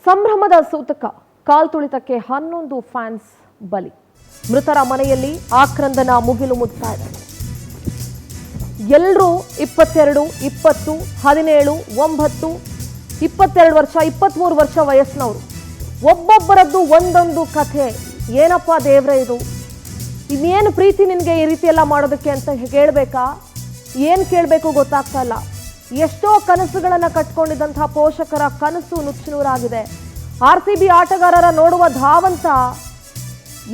ಸಂಭ್ರಮದ ಸೂತಕ ಕಾಲ್ತುಳಿತಕ್ಕೆ 11 ಫ್ಯಾನ್ಸ್ ಬಲಿ. ಮೃತರ ಮನೆಯಲ್ಲಿ ಆಕ್ರಂದನ ಮುಗಿಲು ಮುಟ್ತಾ ಇದೆ. ಎಲ್ಲರೂ 22, 20, 17, 9, 22 ವರ್ಷ 23 ವರ್ಷ ವಯಸ್ಸಿನವರು. ಒಬ್ಬೊಬ್ಬರದ್ದು ಒಂದೊಂದು ಕಥೆ. ಏನಪ್ಪಾ ದೇವ್ರೆ ಇದು, ಇನ್ನೇನು ಪ್ರೀತಿ ನಿನಗೆ ಈ ರೀತಿ ಎಲ್ಲ ಮಾಡೋದಕ್ಕೆ ಅಂತ ಕೇಳಬೇಕಾ, ಏನು ಕೇಳಬೇಕು ಗೊತ್ತಾಗ್ತಾ ಇಲ್ಲ. ಎಷ್ಟೋ ಕನಸುಗಳನ್ನು ಕಟ್ಕೊಂಡಿದ್ದಂತಹ ಪೋಷಕರ ಕನಸು ನುಚ್ಚುನೂರಾಗಿದೆ. RCB ಆಟಗಾರರ ನೋಡುವ ಧಾವಂತ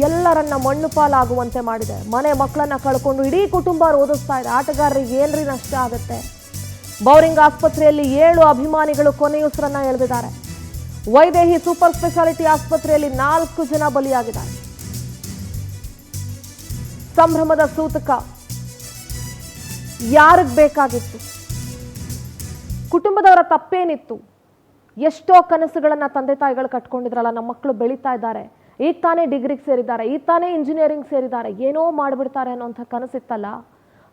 ಎಲ್ಲರನ್ನ ಮಣ್ಣು ಪಾಲಾಗುವಂತೆ ಮಾಡಿದೆ. ಮನೆ ಮಕ್ಕಳನ್ನ ಕಳ್ಕೊಂಡು ಇಡೀ ಕುಟುಂಬ ರೋಧಿಸ್ತಾ ಇದೆ. ಆಟಗಾರರಿಗೆ ಏನ್ರಿ ನಷ್ಟ ಆಗುತ್ತೆ. ಬೌರಿಂಗ್ ಆಸ್ಪತ್ರೆಯಲ್ಲಿ 7 ಅಭಿಮಾನಿಗಳು ಕೊನೆಯುಸಿರನ್ನ ಎಳೆದಿದ್ದಾರೆ. ವೈದೇಹಿ ಸೂಪರ್ ಸ್ಪೆಷಾಲಿಟಿ ಆಸ್ಪತ್ರೆಯಲ್ಲಿ 4 ಜನ ಬಲಿಯಾಗಿದ್ದಾರೆ. ಸಂಭ್ರಮದ ಸೂತಕ ಯಾರಿಗೆ ಬೇಕಾಗಿತ್ತು? ಕುಟುಂಬದವರ ತಪ್ಪೇನಿತ್ತು? ಎಷ್ಟೋ ಕನಸುಗಳನ್ನ ತಂದೆ ತಾಯಿಗಳು ಕಟ್ಕೊಂಡಿದ್ರಲ್ಲ, ನಮ್ಮ ಮಕ್ಕಳು ಬೆಳೀತಾ ಇದ್ದಾರೆ, ಈಗ ತಾನೇ ಡಿಗ್ರಿಗೆ ಸೇರಿದ್ದಾರೆ, ಈಗ ತಾನೇ ಇಂಜಿನಿಯರಿಂಗ್ ಸೇರಿದ್ದಾರೆ, ಏನೋ ಮಾಡಿಬಿಡ್ತಾರೆ ಅನ್ನೋಂಥ ಕನಸಿತ್ತಲ್ಲ,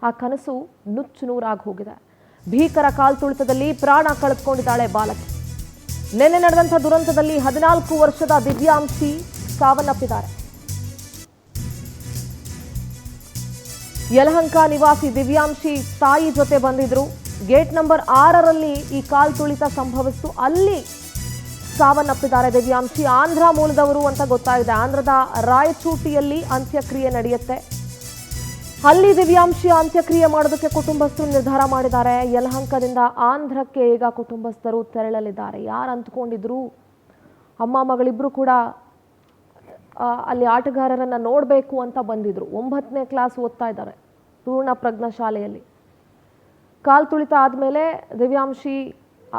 ಆ ಕನಸು ನುಚ್ಚು ನೂರಾಗಿ ಹೋಗಿದೆ. ಭೀಕರ ಕಾಲ್ತುಳಿತದಲ್ಲಿ ಪ್ರಾಣ ಕಳೆದುಕೊಂಡಿದ್ದಾಳೆ ಬಾಲಕಿ. ನಿನ್ನೆ ನಡೆದಂಥ ದುರಂತದಲ್ಲಿ 14 ವರ್ಷದ ದಿವ್ಯಾಂಶಿ ಸಾವನ್ನಪ್ಪಿದ್ದಾರೆ. ಯಲಹಂಕ ನಿವಾಸಿ ದಿವ್ಯಾಂಶಿ ತಾಯಿ ಜೊತೆ ಬಂದಿದ್ರು. ಗೇಟ್ ನಂಬರ್ 6ರಲ್ಲಿ ಈ ಕಾಲ್ತುಳಿತ ಸಂಭವಿಸಿತು. ಅಲ್ಲಿ ಸಾವನ್ನಪ್ಪಿದ್ದಾರೆ ದಿವ್ಯಾಂಶಿ. ಆಂಧ್ರ ಮೂಲದವರು ಅಂತ ಗೊತ್ತಾಗಿದೆ. ಆಂಧ್ರದ ರಾಯಚೂಟಿಯಲ್ಲಿ ಅಂತ್ಯಕ್ರಿಯೆ ನಡೆಯುತ್ತೆ. ಅಲ್ಲಿ ದಿವ್ಯಾಂಶಿ ಅಂತ್ಯಕ್ರಿಯೆ ಮಾಡೋದಕ್ಕೆ ಕುಟುಂಬಸ್ಥರು ನಿರ್ಧಾರ ಮಾಡಿದ್ದಾರೆ. ಯಲಹಂಕದಿಂದ ಆಂಧ್ರಕ್ಕೆ ಈಗ ಕುಟುಂಬಸ್ಥರು ತೆರಳಲಿದ್ದಾರೆ. ಯಾರು ಅಂದ್ಕೊಂಡಿದ್ರು ಅಮ್ಮ ಮಗಳಿಬ್ರು ಕೂಡ ಅಲ್ಲಿ ಆಟಗಾರರನ್ನ ನೋಡಬೇಕು ಅಂತ ಬಂದಿದ್ರು. 9ನೇ ಕ್ಲಾಸ್ ಓದ್ತಾ ಇದ್ದಾರೆ ಪೂರ್ಣ ಪ್ರಜ್ಞಾ ಶಾಲೆಯಲ್ಲಿ. ಕಾಲ್ತುಳಿತ ಆದಮೇಲೆ ದಿವ್ಯಾಂಶಿ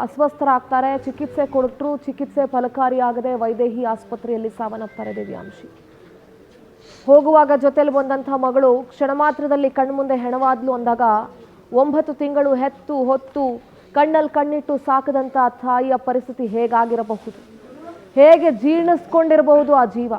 ಅಸ್ವಸ್ಥರಾಗ್ತಾರೆ. ಚಿಕಿತ್ಸೆ ಕೊಟ್ಟರು, ಚಿಕಿತ್ಸೆ ಫಲಕಾರಿಯಾಗದೆ ವೈದೇಹಿ ಆಸ್ಪತ್ರೆಯಲ್ಲಿ ಸಾವನ್ನಪ್ತಾರೆ ದಿವ್ಯಾಂಶಿ. ಹೋಗುವಾಗ ಜೊತೆಲಿ ಬಂದಂಥ ಮಗಳು ಕ್ಷಣ ಮಾತ್ರದಲ್ಲಿ ಕಣ್ಮುಂದೆ ಹೆಣವಾದ್ಲು ಅಂದಾಗ 9 ತಿಂಗಳು ಹೆತ್ತು ಹೊತ್ತು ಕಣ್ಣಲ್ಲಿ ಕಣ್ಣಿಟ್ಟು ಸಾಕದಂಥ ತಾಯಿಯ ಪರಿಸ್ಥಿತಿ ಹೇಗಾಗಿರಬಹುದು, ಹೇಗೆ ಜೀರ್ಣಿಸ್ಕೊಂಡಿರಬಹುದು ಆ ಜೀವ.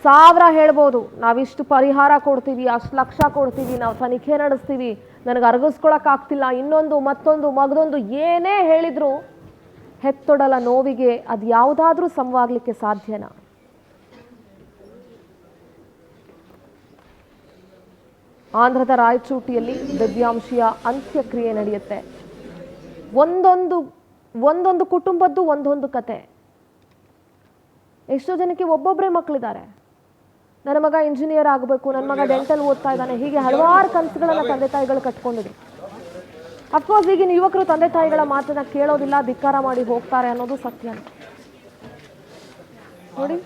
1000 ಹೇಳ್ಬೋದು, ನಾವಿಷ್ಟು ಪರಿಹಾರ ಕೊಡ್ತೀವಿ, ಅಷ್ಟು ಲಕ್ಷ ಕೊಡ್ತೀವಿ, ನಾವು ತನಿಖೆ ನಡೆಸ್ತೀವಿ, ನನಗೆ ಅರಗಿಸ್ಕೊಳಕ್ಕಾಗ್ತಿಲ್ಲ, ಇನ್ನೊಂದು ಮತ್ತೊಂದು ಮಗದೊಂದು ಏನೇ ಹೇಳಿದ್ರು ಹೆತ್ತೊಡಲ ನೋವಿಗೆ ಅದು ಯಾವುದಾದ್ರೂ ಸಮವಾಗಲಿಕ್ಕೆ ಸಾಧ್ಯನಾ? ಆಂಧ್ರದ ರಾಯಚೂಟಿಯಲ್ಲಿ ದಿವ್ಯಾಂಶಿಯ ಅಂತ್ಯಕ್ರಿಯೆ ನಡೆಯುತ್ತೆ. ಒಂದೊಂದು ಕುಟುಂಬದ್ದು ಒಂದೊಂದು ಕತೆ. ಎಷ್ಟೋ ಜನಕ್ಕೆ ಒಬ್ಬೊಬ್ಬರೇ ಮಕ್ಕಳಿದ್ದಾರೆ. ನನ್ನ ಮಗ ಇಂಜಿನಿಯರ್ ಆಗಬೇಕು, ನನ್ನ ಮಗ ಡೆಂಟಲ್ ಓದ್ತಾ ಇದ್ದಾನೆ, ಹೀಗೆ ಹಲವಾರು ಕನಸುಗಳನ್ನ ತಂದೆ ತಾಯಿಗಳು ಕಟ್ಕೊಂಡಿದ್ರು. ಅಫ್ಕೋರ್ಸ್ ಈಗಿನ ಯುವಕರು ತಂದೆ ತಾಯಿಗಳ ಮಾತನ್ನ ಕೇಳೋದಿಲ್ಲ, ಧಿಕ್ಕಾರ ಮಾಡಿ ಹೋಗ್ತಾರೆ ಅನ್ನೋದು ಸತ್ಯ. ನೋಡಿ,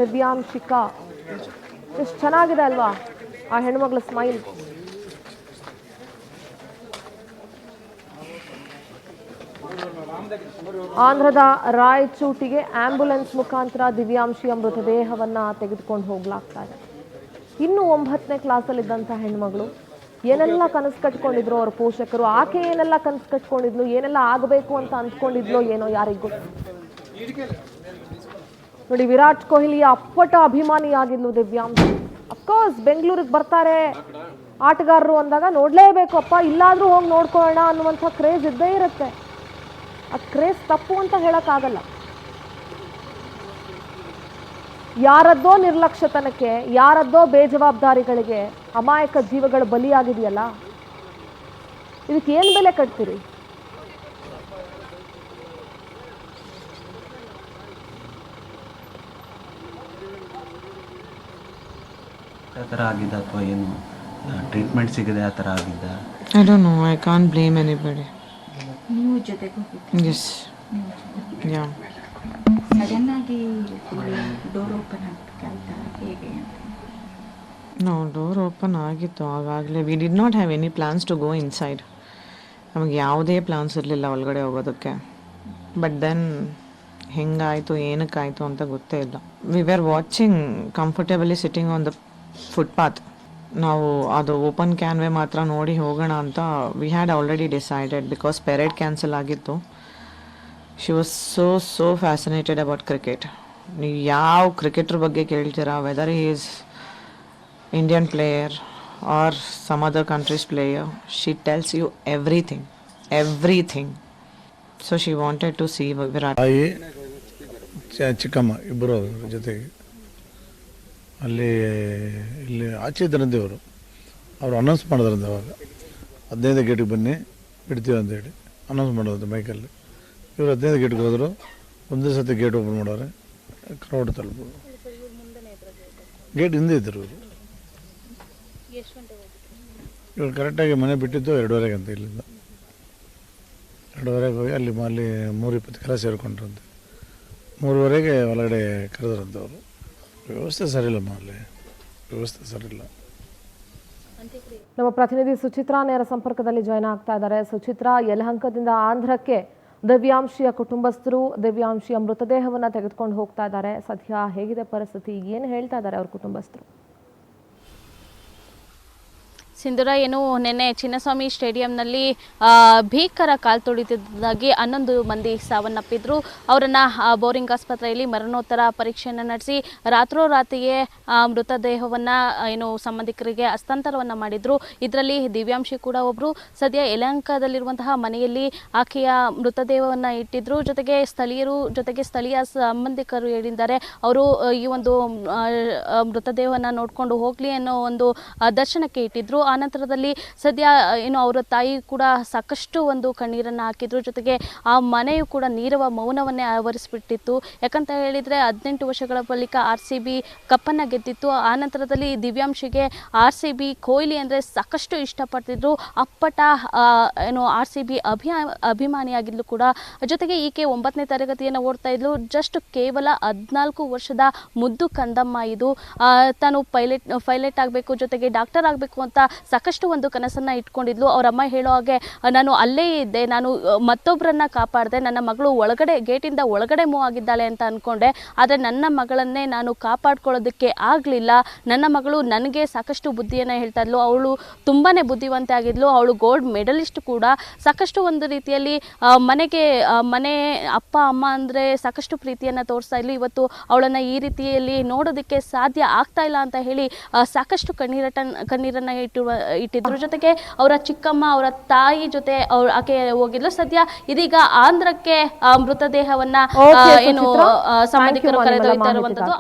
ದಿವ್ಯಾಂಶಿಕಾ ಎಷ್ಟು ಚೆನ್ನಾಗಿದೆ ಅಲ್ವಾ ಆ ಹೆಣ್ಮಗಳ ಸ್ಮೈಲ್. ಆಂಧ್ರದ ರಾಯಚೂಟಿಗೆ ಆಂಬ್ಯುಲೆನ್ಸ್ ಮುಖಾಂತರ ದಿವ್ಯಾಂಶಿಯ ಮೃತದೇಹವನ್ನ ತೆಗೆದುಕೊಂಡು ಹೋಗ್ಲಾಗ್ತಾ ಇದೆ. ಇನ್ನು 9ನೇ ಕ್ಲಾಸಲ್ಲಿದ್ದಂಥ ಹೆಣ್ಮಗಳು ಏನೆಲ್ಲ ಕನಸು ಕಟ್ಕೊಂಡಿದ್ರು ಅವ್ರ ಪೋಷಕರು, ಆಕೆ ಏನೆಲ್ಲ ಕನಸು ಕಟ್ಕೊಂಡಿದ್ಲು, ಏನೆಲ್ಲ ಆಗಬೇಕು ಅಂತ ಅಂದ್ಕೊಂಡಿದ್ಲೋ ಏನೋ ಯಾರಿಗೂ ಗೊತ್ತು. ನೋಡಿ, ವಿರಾಟ್ ಕೊಹ್ಲಿಯ ಅಪ್ಪಟ ಅಭಿಮಾನಿಯಾಗಿದ್ಲು ದಿವ್ಯಾಂಶಿ. ಅಫ್ಕೋರ್ಸ್ ಬೆಂಗಳೂರಿಗೆ ಬರ್ತಾರೆ ಆಟಗಾರರು ಅಂದಾಗ ನೋಡ್ಲೇಬೇಕು, ಅಪ್ಪ ಇಲ್ಲಾದ್ರೂ ಹೋಗಿ ನೋಡ್ಕೊಳ್ಳೋಣ ಅನ್ನುವಂಥ ಕ್ರೇಜ್ ಇದ್ದೇ ಇರುತ್ತೆ. ಆ ಕ್ರೇಜ್ ತಪ್ಪು ಅಂತ ಹೇಳಕ್ಕಾಗಲ್ಲ. ಯಾರದ್ದೋ ನಿರ್ಲಕ್ಷ್ಯತನಕ್ಕೆ, ಯಾರದ್ದೋ ಬೇಜವಾಬ್ದಾರಿಗಳಿಗೆ ಅಮಾಯಕ ಜೀವಗಳು ಬಲಿಯಾಗಿದೆಯಲ್ಲ, ಇದಕ್ಕೆ ಏನು ಬೆಲೆ ಕಟ್ತೀರಿ? ಆ ಥರ ಆಗಿದ್ದ ಅಥವಾ ಏನು ಟ್ರೀಟ್ಮೆಂಟ್ ಸಿಗದೆ ಆ ಥರ ಆಗಿದ್ದ? I don't know, I can't blame anybody. ನೀವು ಜೊತೆಗೆ ಹೋಗಿದ್ರಿ? Yes, yeah. ಸಡನ್ ಆಗಿ ಡೋರ್ ಓಪನ್ ಆಗ್ತಾ ಹೇಗೆ? ನೋ, ಡೋರ್ ಓಪನ್ ಆಗಿತ್ತು ಆವಾಗಲೇ. We did not have any plans to go inside. ನಮಗೆ ಯಾವುದೇ ಪ್ಲಾನ್ಸ್ ಇರಲಿಲ್ಲ ಒಳಗಡೆ ಹೋಗೋದಕ್ಕೆ. ಬಟ್ ದೆನ್ ಹೆಂಗಾಯಿತು ಏನಕ್ಕಾಯಿತು ಅಂತ ಗೊತ್ತೇ ಇಲ್ಲ. We are watching comfortably sitting on the footpath. ನಾವು ಅದು ಓಪನ್ ಕ್ಯಾನ್ವೇ ಮಾತ್ರ ನೋಡಿ ಹೋಗೋಣ ಅಂತ we had already decided, because parade cancel ಆಗಿತ್ತು. She was so fascinated about cricket. ನೀವು ಯಾವ ಕ್ರಿಕೆಟರ್ ಬಗ್ಗೆ ಕೇಳ್ತೀರಾ, whether he is Indian player or some other countries player, she tells you everything. So she wanted to see Virat. ತಾಯಿ ಚಿಕ್ಕಮ್ಮ ಇಬ್ಬರು ಅವ್ರ ಜೊತೆಗೆ ಇಲ್ಲಿ ಆಚೆ ಇದ್ದರಂತೆ ಅವರು ಅನೌನ್ಸ್ ಮಾಡಿದ್ರಂತೆ ಅವಾಗ 15 ಗೇಟಿಗೆ ಬನ್ನಿ ಬಿಡ್ತೀವಿ ಅಂತೇಳಿ ಅನೌನ್ಸ್ ಮಾಡೋದು ಮೈಕಲ್ಲಿ. ಇವರು 15 ಗೇಟ್ಗೆ ಹೋದರು, ಒಂದೇ ಸತಿ ಗೇಟ್ ಓಪನ್ ಮಾಡೋರೆ, ಕ್ರೌಡ್ ತಲುಪೋದು. ಗೇಟ್ ಹಿಂದೆ ಇದ್ದರು ಇವ್ರು ಕರೆಕ್ಟಾಗಿ ಮನೆ ಬಿಟ್ಟಿದ್ದು 2:30 ಅಂತ. ಇಲ್ಲಿಂದ 2:30 ಹೋಗಿ ಅಲ್ಲಿ 3:20 ಸೇರಿಕೊಂಡ್ರಂತೆ. 3:30 ಒಳಗಡೆ ಕರೆದ್ರಂತೆ ಅವರು. ವ್ಯವಸ್ಥೆ ಸರಿಯಿಲ್ಲಮ್ಮ, ಅಲ್ಲಿ ವ್ಯವಸ್ಥೆ ಸರಿಯಿಲ್ಲ. ನಮ್ಮ ಪ್ರತಿನಿಧಿ ಸುಚಿತ್ರಾ ನೇರ ಸಂಪರ್ಕದಲ್ಲಿ ಜಾಯ್ನ್ ಆಗ್ತಾ ಇದ್ದಾರೆ. ಸುಚಿತ್ರಾ, ಯಲಹಂಕದಿಂದ ಆಂಧ್ರಕ್ಕೆ ದಿವ್ಯಾಂಶಿಯ ಕುಟುಂಬಸ್ಥರು ದಿವ್ಯಾಂಶಿಯ ಮೃತದೇಹವನ್ನು ತೆಗೆದುಕೊಂಡು ಹೋಗ್ತಾ ಇದ್ದಾರೆ. ಸದ್ಯ ಹೇಗಿದೆ ಪರಿಸ್ಥಿತಿ, ಏನು ಹೇಳ್ತಾ ಇದ್ದಾರೆ ಅವ್ರ ಕುಟುಂಬಸ್ಥರು? ಸಿಂಧೂರ, ಏನು ನಿನ್ನೆ ಚಿನ್ನಸ್ವಾಮಿ ಸ್ಟೇಡಿಯಂನಲ್ಲಿ ಭೀಕರ ಕಾಲ್ತುಳಿತದಿಂದಾಗಿ 11 ಮಂದಿ ಸಾವನ್ನಪ್ಪಿದ್ರು. ಅವರನ್ನು ಬೋರಿಂಗ್ ಆಸ್ಪತ್ರೆಯಲ್ಲಿ ಮರಣೋತ್ತರ ಪರೀಕ್ಷೆಯನ್ನು ನಡೆಸಿ ರಾತ್ರೋರಾತ್ರಿಯೇ ಮೃತದೇಹವನ್ನು ಏನು ಸಂಬಂಧಿಕರಿಗೆ ಹಸ್ತಾಂತರವನ್ನು ಮಾಡಿದ್ರು. ಇದರಲ್ಲಿ ದಿವ್ಯಾಂಶಿ ಕೂಡ ಒಬ್ಬರು. ಸದ್ಯ ಯಲಹಂಕದಲ್ಲಿರುವಂತಹ ಮನೆಯಲ್ಲಿ ಆಕೆಯ ಮೃತದೇಹವನ್ನು ಇಟ್ಟಿದ್ರು. ಜೊತೆಗೆ ಸ್ಥಳೀಯ ಸಂಬಂಧಿಕರು ಹೇಳಿದ್ದಾರೆ, ಅವರು ಈ ಒಂದು ಮೃತದೇಹವನ್ನು ನೋಡಿಕೊಂಡು ಹೋಗಲಿ ಅನ್ನೋ ಒಂದು ದರ್ಶನಕ್ಕೆ ಇಟ್ಟಿದ್ರು. ಆನಂತರದಲ್ಲಿ ಸದ್ಯ ಏನು ಅವರ ತಾಯಿ ಕೂಡ ಸಾಕಷ್ಟು ಒಂದು ಕಣ್ಣೀರನ್ನು ಹಾಕಿದ್ರು. ಜೊತೆಗೆ ಆ ಮನೆಯು ಕೂಡ ನೀರವ ಮೌನವನ್ನೇ ಆವರಿಸಿಬಿಟ್ಟಿತ್ತು. ಯಾಕಂತ ಹೇಳಿದರೆ 18 ವರ್ಷಗಳ ಬಳಿಕ RCB ಕಪ್ಪನ್ನು ಗೆದ್ದಿತ್ತು. ಆನಂತರದಲ್ಲಿ ದಿವ್ಯಾಂಶಿಗೆ RCB ಕೊಹ್ಲಿ ಅಂದರೆ ಸಾಕಷ್ಟು ಇಷ್ಟಪಡ್ತಿದ್ರು. ಅಪ್ಪಟ ಏನು RCB ಅಭಿಮಾನಿಯಾಗಿದ್ಲು ಕೂಡ. ಜೊತೆಗೆ ಈಕೆ 9ನೇ ತರಗತಿಯನ್ನು ಓಡ್ತಾ ಇದ್ಲು. ಜಸ್ಟ್ ಕೇವಲ 14 ವರ್ಷದ ಮುದ್ದು ಕಂದಮ್ಮ ಇದು. ತಾನು ಪೈಲಟ್ ಆಗಬೇಕು, ಜೊತೆಗೆ ಡಾಕ್ಟರ್ ಆಗಬೇಕು ಅಂತ ಸಾಕಷ್ಟು ಒಂದು ಕನಸನ್ನು ಇಟ್ಕೊಂಡಿದ್ಲು. ಅವರ ಅಮ್ಮ ಹೇಳೋ ಹಾಗೆ, ನಾನು ಅಲ್ಲೇ ಇದ್ದೆ, ನಾನು ಮತ್ತೊಬ್ಬರನ್ನ ಕಾಪಾಡಿದೆ, ನನ್ನ ಮಗಳು ಗೇಟಿಂದ ಒಳಗಡೆ ಮೂವ್ ಆಗಿದ್ದಾಳೆ ಅಂತ ಅಂದ್ಕೊಂಡೆ, ಆದರೆ ನನ್ನ ಮಗಳನ್ನೇ ನಾನು ಕಾಪಾಡ್ಕೊಳ್ಳೋದಕ್ಕೆ ಆಗಲಿಲ್ಲ. ನನ್ನ ಮಗಳು ನನಗೆ ಸಾಕಷ್ಟು ಬುದ್ಧಿಯನ್ನು ಹೇಳ್ತಾ ಇದ್ಲು. ಅವಳು ತುಂಬಾ ಬುದ್ಧಿವಂತೆ ಆಗಿದ್ಲು. ಅವಳು ಗೋಲ್ಡ್ ಮೆಡಲಿಸ್ಟ್ ಕೂಡ. ಸಾಕಷ್ಟು ಒಂದು ರೀತಿಯಲ್ಲಿ ಮನೆ ಅಪ್ಪ ಅಮ್ಮ ಅಂದರೆ ಸಾಕಷ್ಟು ಪ್ರೀತಿಯನ್ನು ತೋರಿಸ್ತಾ ಇದ್ಲು. ಇವತ್ತು ಅವಳನ್ನು ಈ ರೀತಿಯಲ್ಲಿ ನೋಡೋದಕ್ಕೆ ಸಾಧ್ಯ ಆಗ್ತಾ ಇಲ್ಲ ಅಂತ ಹೇಳಿ ಸಾಕಷ್ಟು ಕಣ್ಣೀರನ್ನು ಇಟ್ಟಿದ್ರು. ಜೊತೆಗೆ ಅವರ ಚಿಕ್ಕಮ್ಮ, ಅವರ ತಾಯಿ ಜೊತೆ ಆಕೆ ಹೋಗಿದ್ಲು. ಸದ್ಯ ಇದೀಗ ಆಂಧ್ರಕ್ಕೆ ಮೃತದೇಹವನ್ನ ಏನು ಸಂಬಂಧಿಕರು ಕರೆದೊಯ್ತಾ ಇರುವಂತದ್ದು.